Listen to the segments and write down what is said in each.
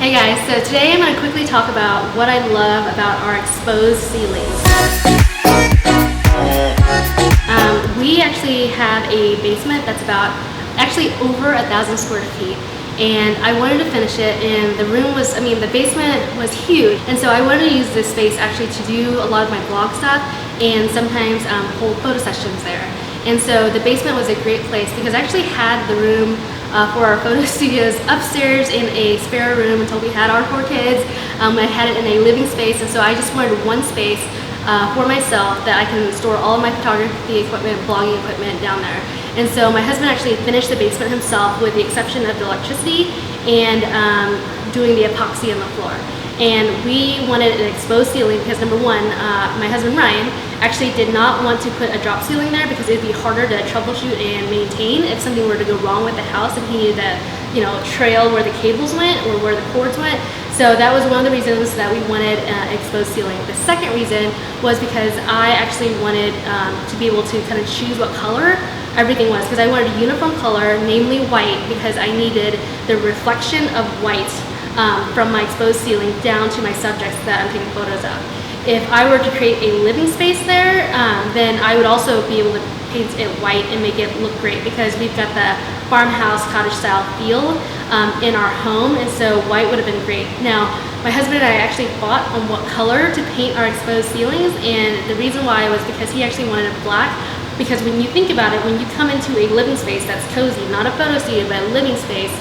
Hey guys, so today I'm going to quickly talk about what I love about our exposed ceilings. We actually have a basement that's about over 1,000 square feet, and I wanted to finish it, and the room was, the basement was huge, and so I wanted to use this space actually to do a lot of my blog stuff and sometimes hold photo sessions there. And so the basement was a great place because I actually had the room for our photo studios upstairs in a spare room until we had our 4 kids. I had it in a living space, and so I just wanted one space for myself that I can store all of my photography equipment, blogging equipment down there. And so my husband actually finished the basement himself with the exception of the electricity and doing the epoxy on the floor. And we wanted an exposed ceiling because number one, my husband Ryan actually did not want to put a drop ceiling there because it'd be harder to troubleshoot and maintain if something were to go wrong with the house and he needed to, trail where the cables went or where the cords went. So that was one of the reasons that we wanted an exposed ceiling. The second reason was because I actually wanted to be able to kind of choose what color everything was, because I wanted a uniform color, namely white, because I needed the reflection of white from my exposed ceiling down to my subjects that I'm taking photos of. If I were to create a living space there, then I would also be able to paint it white and make it look great because we've got the farmhouse cottage style feel in our home, and so white would have been great. Now, my husband and I actually fought on what color to paint our exposed ceilings, and the reason why was because he actually wanted it black. Because when you think about it, when you come into a living space that's cozy, not a photo studio, but a living space,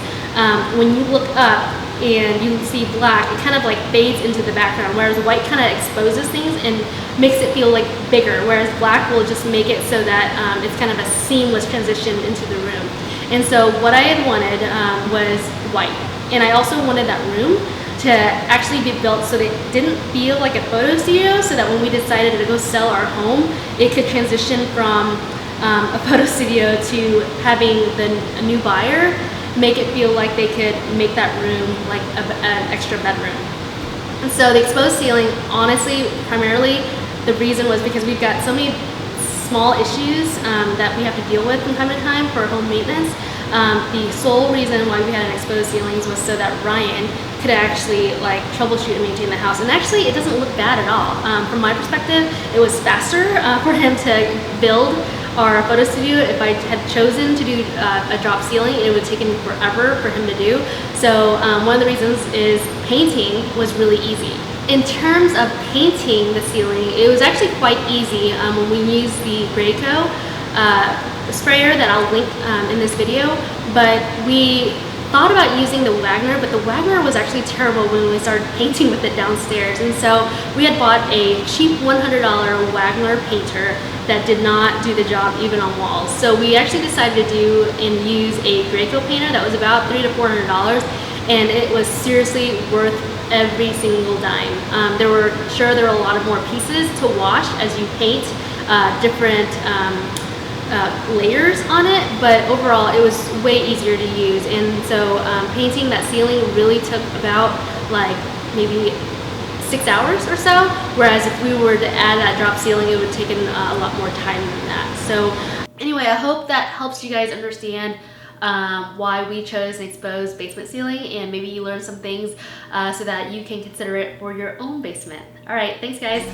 when you look up and you see black, it kind of like fades into the background, whereas white kind of exposes things and makes it feel like bigger, whereas black will just make it so that it's kind of a seamless transition into the room. And so what I had wanted was white. And I also wanted that room to actually be built so that it didn't feel like a photo studio, so that when we decided to go sell our home, it could transition from a photo studio to having a new buyer make it feel like they could make that room like an extra bedroom. And so the exposed ceiling, honestly, primarily the reason was because we've got so many small issues that we have to deal with from time to time for home maintenance. The sole reason why we had an exposed ceilings was so that Ryan could actually troubleshoot and maintain the house. And actually it doesn't look bad at all. From my perspective, it was faster for him to build our photo studio. If I had chosen to do a drop ceiling, it would have taken forever for him to do. So one of the reasons is painting was really easy. In terms of painting the ceiling, it was actually quite easy when we used the Graco sprayer that I'll link in this video, but we thought about using the Wagner, but the Wagner was actually terrible when we started painting with it downstairs. And so we had bought a cheap $100 Wagner painter that did not do the job even on walls. So we actually decided to do and use a Graco painter that was about $300 to $400, and it was seriously worth every single dime. There were a lot of more pieces to wash as you paint different layers on it, but overall it was way easier to use. And so painting that ceiling really took about maybe 6 hours or so, whereas if we were to add that drop ceiling, it would have taken a lot more time than that. So anyway, I hope that helps you guys understand why we chose an exposed basement ceiling, and maybe you learned some things so that you can consider it for your own basement. All right, thanks guys.